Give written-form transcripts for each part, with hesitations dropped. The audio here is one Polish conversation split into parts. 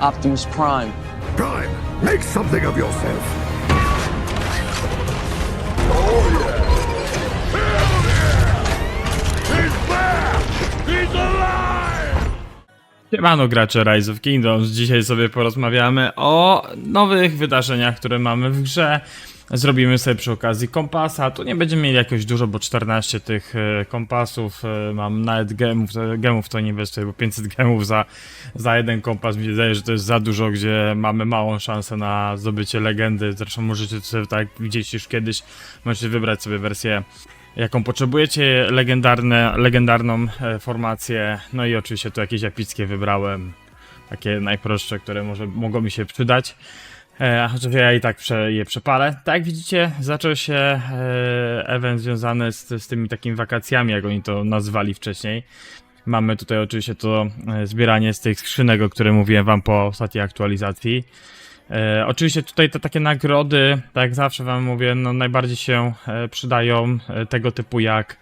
Optimus Prime. Prime, make something of yourself. Siemano gracze Rise of Kingdoms, dzisiaj sobie porozmawiamy o nowych wydarzeniach, które mamy w grze. Zrobimy sobie przy okazji kompasa, tu nie będziemy mieli jakoś dużo, bo 14 tych kompasów, mam nawet gemów to nie inwestuję, bo 500 gemów za jeden kompas mi się wydaje, że to jest za dużo, gdzie mamy małą szansę na zdobycie legendy. Zresztą możecie sobie, tak jak widzieliście już kiedyś, możecie wybrać sobie wersję jaką potrzebujecie, legendarną formację, no i oczywiście tu jakieś epickie wybrałem, takie najprostsze, które mogą mi się przydać, chociaż ja i tak je przepalę. Tak jak widzicie, zaczął się event związany z tymi takimi wakacjami, jak oni to nazwali wcześniej. Mamy tutaj oczywiście to zbieranie z tych skrzynek, o których mówiłem wam po ostatniej aktualizacji. Oczywiście tutaj te takie nagrody, tak jak zawsze wam mówię, no najbardziej się przydają tego typu, jak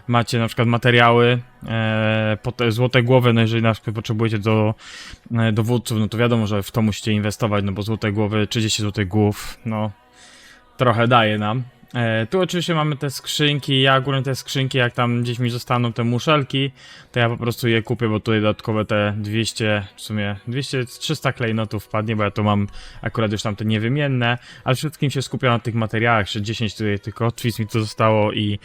macie na przykład materiały, po te złote głowy, no jeżeli na przykład potrzebujecie do dowódców, no to wiadomo, że w to musicie inwestować, no bo złote głowy, 30 złotych głów, no trochę daje nam. Tu oczywiście mamy te skrzynki, ja ogólnie te skrzynki, jak tam gdzieś mi zostaną te muszelki, to ja po prostu je kupię, bo tutaj dodatkowe te 200, w sumie 200-300 klejnotów wpadnie, bo ja to mam akurat już tam te niewymienne, ale wszystkim się skupiam na tych materiałach, że 10 tutaj tych kotwic mi tu zostało i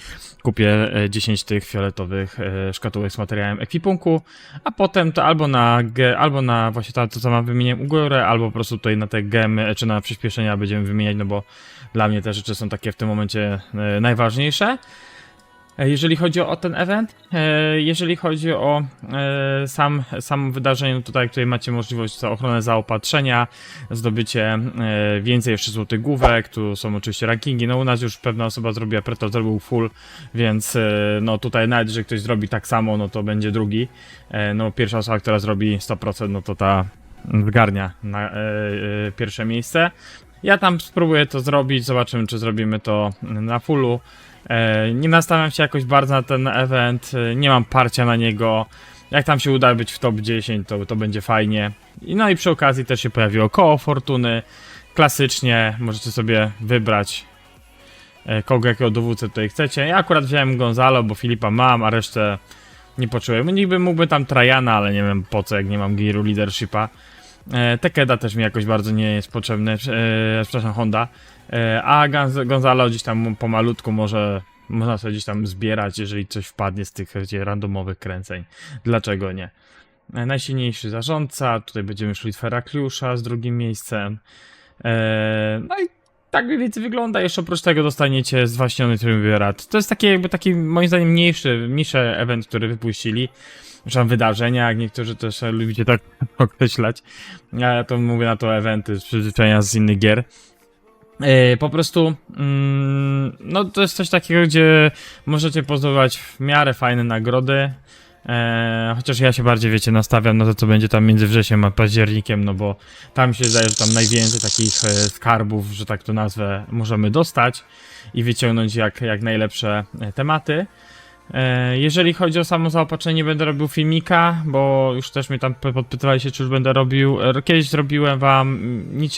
kupię 10 tych fioletowych szkatułek z materiałem ekwipunku, a potem to albo na właśnie to, co mam wymieniłem u góry, albo po prostu tutaj na te gemy, czy na przyspieszenia będziemy wymieniać, no bo dla mnie te rzeczy są takie w tym momencie najważniejsze. Jeżeli chodzi o ten event, jeżeli chodzi o sam wydarzenie, no tutaj macie możliwość ochronę zaopatrzenia, zdobycie więcej jeszcze złotych główek, tu są oczywiście rankingi, no u nas już pewna osoba zrobiła, Pretor zrobił full, więc no tutaj nawet jeżeli ktoś zrobi tak samo, no to będzie drugi, no pierwsza osoba, która zrobi 100%, no to ta zgarnia na pierwsze miejsce. Ja tam spróbuję to zrobić, zobaczymy, czy zrobimy to na fullu. Nie nastawiam się jakoś bardzo na ten event, nie mam parcia na niego. Jak tam się uda być w top 10, to będzie fajnie. No i przy okazji też się pojawiło koło fortuny. Klasycznie możecie sobie wybrać jakiego dowódcę tutaj chcecie. Ja akurat wziąłem Gonzalo, bo Filipa mam, a resztę nie poczułem. Niby mógłby tam Trajana, ale nie wiem po co, jak nie mam Gearu Leadershipa. Tekeda też mi jakoś bardzo nie jest potrzebny, przepraszam, Honda. A Gonzalo gdzieś tam pomalutku można sobie gdzieś tam zbierać, jeżeli coś wpadnie z tych randomowych kręceń. Dlaczego nie? Najsilniejszy zarządca, tutaj będziemy szli Ferakliusza z drugim miejscem. No i tak mniej więcej wygląda. Jeszcze oprócz tego dostaniecie zwaśniony triumvirat. To jest taki moim zdaniem mniejszy event, który wypuścili. Przepraszam, wydarzenia, jak niektórzy też lubicie tak określać. Ja to mówię na to eventy z przyzwyczajenia z innych gier. Po prostu, no to jest coś takiego, gdzie możecie pozdobywać w miarę fajne nagrody. Chociaż ja się bardziej, wiecie, nastawiam na to, co będzie tam między wrześniem a październikiem, no bo tam się zdaje, że tam najwięcej takich skarbów, że tak to nazwę, możemy dostać i wyciągnąć jak najlepsze tematy. Jeżeli chodzi o samo zaopatrzenie, nie będę robił filmika, bo już też mnie tam podpytywali się, czy już będę robił. Kiedyś zrobiłem wam, nic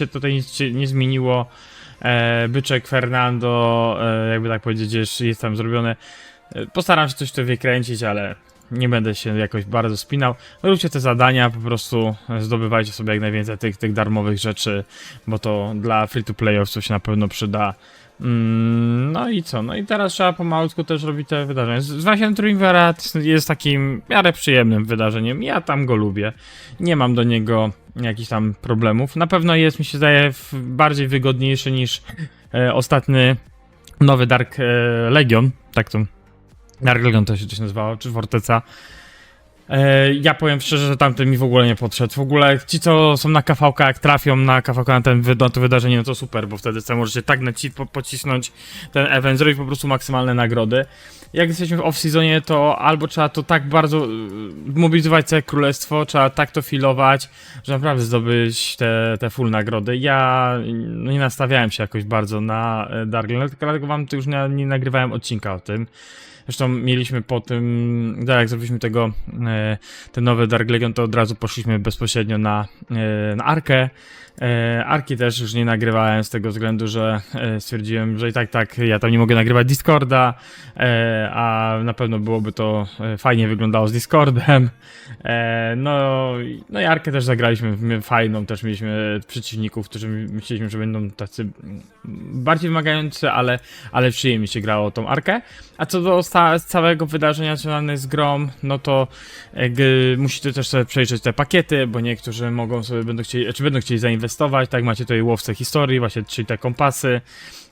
się nie zmieniło. Byczek Fernando, jakby tak powiedzieć, jest tam zrobione. Postaram się coś tu wykręcić, ale nie będę się jakoś bardzo spinał. Róbcie te zadania, po prostu zdobywajcie sobie jak najwięcej tych darmowych rzeczy, bo to dla free-to-playowców się na pewno przyda. No i co? No i teraz trzeba pomalutku też robić te wydarzenia. Właśnie Triumvirat jest takim w miarę przyjemnym wydarzeniem. Ja tam go lubię. Nie mam do niego jakichś tam problemów. Na pewno jest, mi się zdaje, bardziej wygodniejszy niż ostatni nowy Dark Legion. Tak to Dark Legion to się coś nazywało, czy Forteca. Ja powiem szczerze, że tamten mi w ogóle nie podszedł. W ogóle ci, co są na KVK, jak trafią na KVK na to wydarzenie, no to super, bo wtedy sobie możecie tak pocisnąć ten event, zrobić po prostu maksymalne nagrody. Jak jesteśmy w off-seasonie, to albo trzeba to tak bardzo mobilizować całe królestwo, trzeba tak to filować, że naprawdę zdobyć te full nagrody. Ja nie nastawiałem się jakoś bardzo na Dark Legion, dlatego wam tu już nie nagrywałem odcinka o tym. Zresztą mieliśmy po tym, tak jak zrobiliśmy tego, ten nowy Dark Legion, to od razu poszliśmy bezpośrednio na Arkę. Arki też już nie nagrywałem z tego względu, że stwierdziłem, że i tak ja tam nie mogę nagrywać Discorda, a na pewno byłoby to fajnie wyglądało z Discordem. No i Arkę też zagraliśmy fajną, też mieliśmy przeciwników, którzy myśleliśmy, że będą tacy bardziej wymagający, ale przyjemnie się grało tą Arkę. A co do całego wydarzenia związanego z grą, no to musicie też sobie przejrzeć te pakiety, bo niektórzy będą chcieli zainwestować, tak, macie tutaj łowcę historii, właśnie, czyli te kompasy.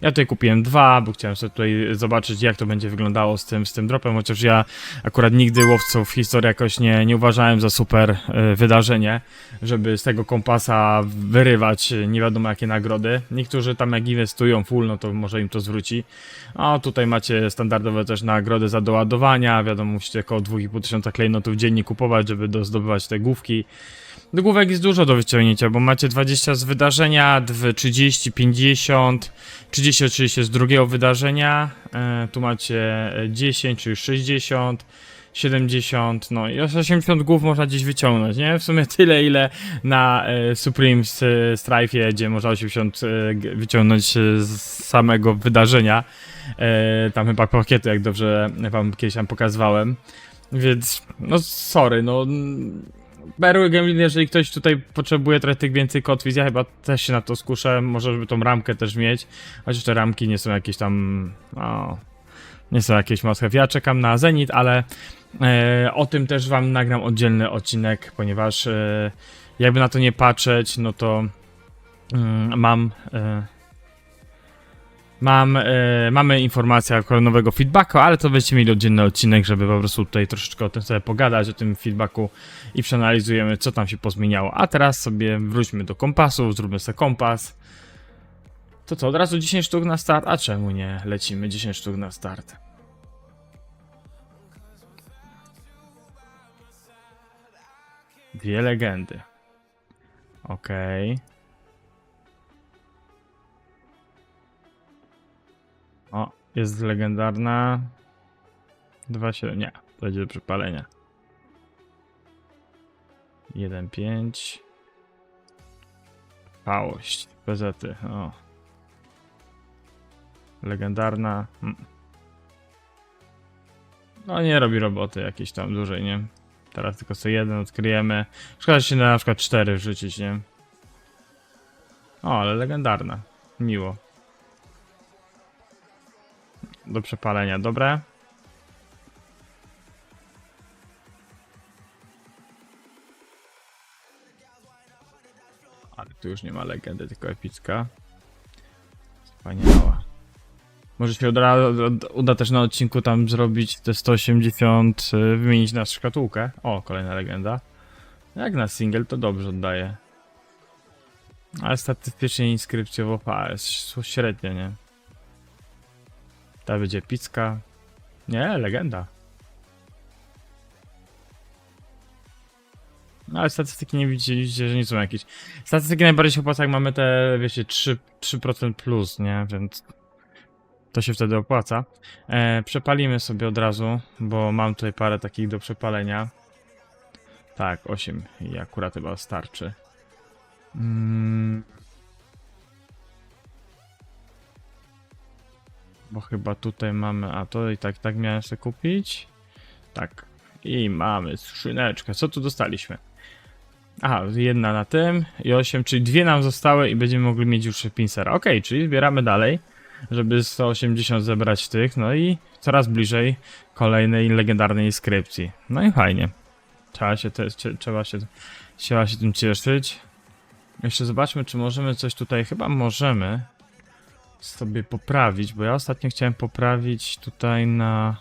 Ja tutaj kupiłem 2, bo chciałem sobie tutaj zobaczyć, jak to będzie wyglądało z tym dropem, chociaż ja akurat nigdy łowców historii jakoś nie uważałem za super wydarzenie, żeby z tego kompasa wyrywać nie wiadomo jakie nagrody. Niektórzy tam jak inwestują full, no to może im to zwróci. O, tutaj macie standardowe też nagrody za doładowania, wiadomo, musicie około 2500 klejnotów dziennie kupować, żeby zdobywać te główki. Do główek jest dużo do wyciągnięcia, bo macie 20 z wydarzenia, 30, 50, 30 oczywiście z drugiego wydarzenia, tu macie 10, czyli 60, 70, no i 80 głów można gdzieś wyciągnąć, nie? W sumie tyle, ile na Supreme Strife'ie, gdzie można 80 wyciągnąć z samego wydarzenia. Tam chyba pakiety, jak dobrze wam kiedyś tam pokazywałem. Więc, no sorry, no... Berły Gameplay, jeżeli ktoś tutaj potrzebuje trochę tych więcej kotwic, ja chyba też się na to skuszę, może żeby tą ramkę też mieć, chociaż te ramki nie są jakieś tam, no, nie są jakieś must have. Ja czekam na Zenit, ale o tym też wam nagram oddzielny odcinek, ponieważ jakby na to nie patrzeć, no to mamy informację o nowego feedbacku, ale to będziecie mieli oddzielny odcinek, żeby po prostu tutaj troszeczkę o tym sobie pogadać, o tym feedbacku i przeanalizujemy, co tam się pozmieniało. A teraz sobie wróćmy do kompasów, zróbmy sobie kompas. To co, od razu 10 sztuk na start? A czemu nie? Lecimy 10 sztuk na start. Dwie legendy. Okej. O, jest legendarna. 2,7. Nie, to będzie do przepalenia. 1,5. Pałość. Bezety. O. Legendarna. No nie robi roboty jakiejś tam dłużej, nie? Teraz tylko sobie jeden odkryjemy. Szkoda się na przykład 4 wrzucić, nie? O, ale legendarna. Miło. Do przepalenia, dobre. Ale tu już nie ma legendy, tylko epicka. Wspaniała. Może się uda też na odcinku tam zrobić te 180, wymienić na szkatułkę. O, kolejna legenda. Jak na single to dobrze oddaje. Ale statystycznie inskrypcjowo jest średnio, nie? Ta będzie epicka. Nie, legenda. No ale statystyki nie widzicie, że nie są jakieś. Statystyki najbardziej się opłaca, jak mamy te, wiecie, 3% plus, nie? Więc to się wtedy opłaca. Przepalimy sobie od razu, bo mam tutaj parę takich do przepalenia. Tak, 8 i akurat chyba starczy. Bo chyba tutaj mamy, a to i tak miałem sobie kupić. Tak. I mamy skrzyneczkę. Co tu dostaliśmy? Aha, jedna na tym i 8, czyli dwie nam zostały i będziemy mogli mieć już pincera. Ok, czyli zbieramy dalej, żeby 180 zebrać tych, no i coraz bliżej kolejnej legendarnej inskrypcji. No i fajnie. Trzeba się tym cieszyć. Jeszcze zobaczmy, czy możemy coś tutaj, chyba możemy sobie poprawić, bo ja ostatnio chciałem poprawić tutaj na...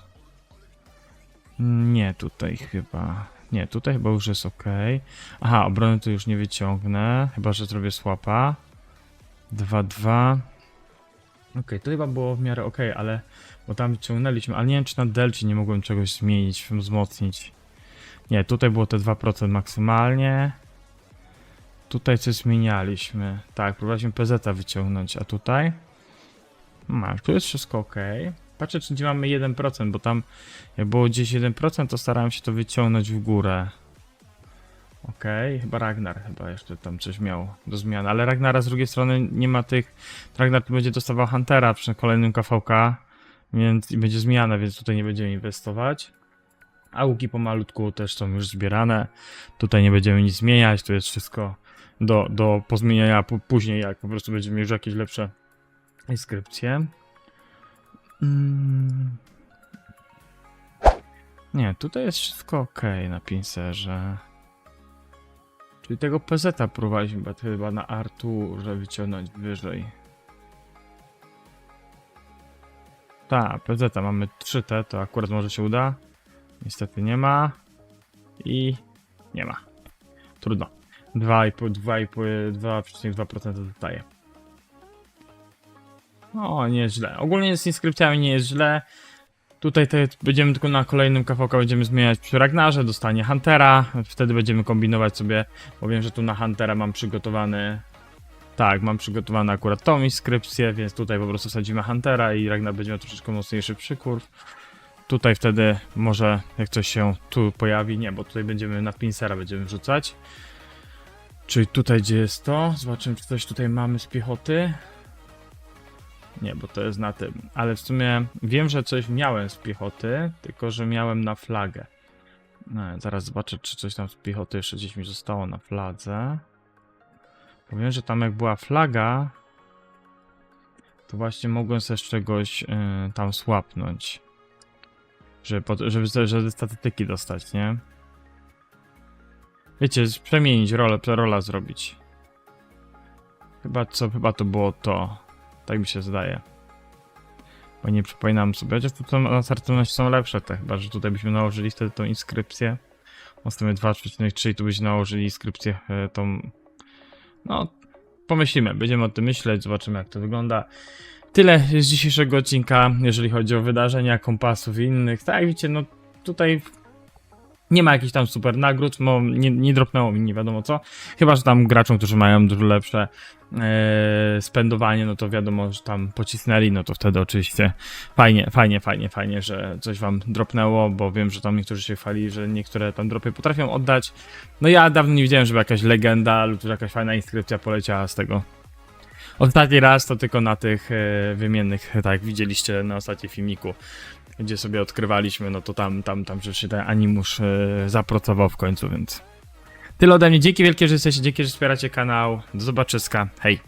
Nie, tutaj chyba... Nie, tutaj chyba już jest ok. Aha, obrony tu już nie wyciągnę, chyba że zrobię swapa. 2-2. Ok, to chyba było w miarę ok, ale... Bo tam wyciągnęliśmy, ale nie wiem, czy na delcie nie mogłem czegoś zmienić, wzmocnić. Nie, tutaj było te 2% maksymalnie. Tutaj coś zmienialiśmy. Tak, próbowaliśmy PZ wyciągnąć, a tutaj? Tu jest wszystko ok. Patrzę, czy gdzie mamy 1%, bo tam jak było gdzieś 1%, to starałem się to wyciągnąć w górę. Okej, chyba Ragnar chyba jeszcze tam coś miał do zmiany, ale Ragnara z drugiej strony nie ma tych... Ragnar tu będzie dostawał Huntera przy kolejnym KVK, więc i będzie zmiana, więc tutaj nie będziemy inwestować. A łuki pomalutku też są już zbierane. Tutaj nie będziemy nic zmieniać, to jest wszystko do pozmieniania później, jak po prostu będziemy już jakieś lepsze inskrypcje. Nie, tutaj jest wszystko ok na pincerze. Czyli tego PZ-a próbowaliśmy chyba na Arturze wyciągnąć wyżej. Tak, PZ-a mamy 3T, to akurat może się uda. Niestety nie ma. I nie ma. Trudno. 2,2% dostaje. No, nie jest źle. Ogólnie z inskrypcjami nie jest źle. Tutaj będziemy tylko na kolejnym KVK będziemy zmieniać przy Ragnarze, dostanie Huntera. Wtedy będziemy kombinować sobie, bo wiem, że tu na Huntera mam przygotowany... Tak, mam przygotowany akurat tą inskrypcję, więc tutaj po prostu wsadzimy Huntera i Ragnar będzie miał troszeczkę mocniejszy przykurw. Tutaj wtedy może jak coś się tu pojawi, nie, bo tutaj będziemy na pincera będziemy wrzucać. Czyli tutaj gdzie jest to? Zobaczymy, czy coś tutaj mamy z piechoty. Nie, bo to jest na tym. Ale w sumie wiem, że coś miałem z piechoty, tylko że miałem na flagę. No, zaraz zobaczę, czy coś tam z piechoty jeszcze gdzieś mi zostało na fladze. Powiem, że tam jak była flaga, to właśnie mogłem sobie z czegoś tam słapnąć. Żeby statystyki dostać, nie? Wiecie, przemienić rola zrobić. Chyba to było to. Tak mi się zdaje. Bo nie przypominam sobie, chociaż tu na startowności są lepsze te, chyba że tutaj byśmy nałożyli wtedy tą inskrypcję. Ostamy 2,3 tu byśmy nałożyli inskrypcję tą... No, pomyślimy, będziemy o tym myśleć, zobaczymy jak to wygląda. Tyle z dzisiejszego odcinka, jeżeli chodzi o wydarzenia, kompasów i innych. Tak jak widzicie, no tutaj nie ma jakichś tam super nagród, bo nie dropnęło mi nie wiadomo co. Chyba że tam graczom, którzy mają dużo lepsze spendowanie, no to wiadomo, że tam pocisnęli, no to wtedy oczywiście fajnie, że coś wam dropnęło, bo wiem, że tam niektórzy się chwalili, że niektóre tam dropy potrafią oddać. No ja dawno nie widziałem, żeby jakaś legenda lub jakaś fajna inskrypcja poleciała z tego. Ostatni raz to tylko na tych wymiennych, tak jak widzieliście na ostatnim filmiku, gdzie sobie odkrywaliśmy, no to tam że się ten animusz zapracował w końcu, więc... Tyle ode mnie, dzięki wielkie, że jesteście, dzięki, że wspieracie kanał, do zobaczyska, hej!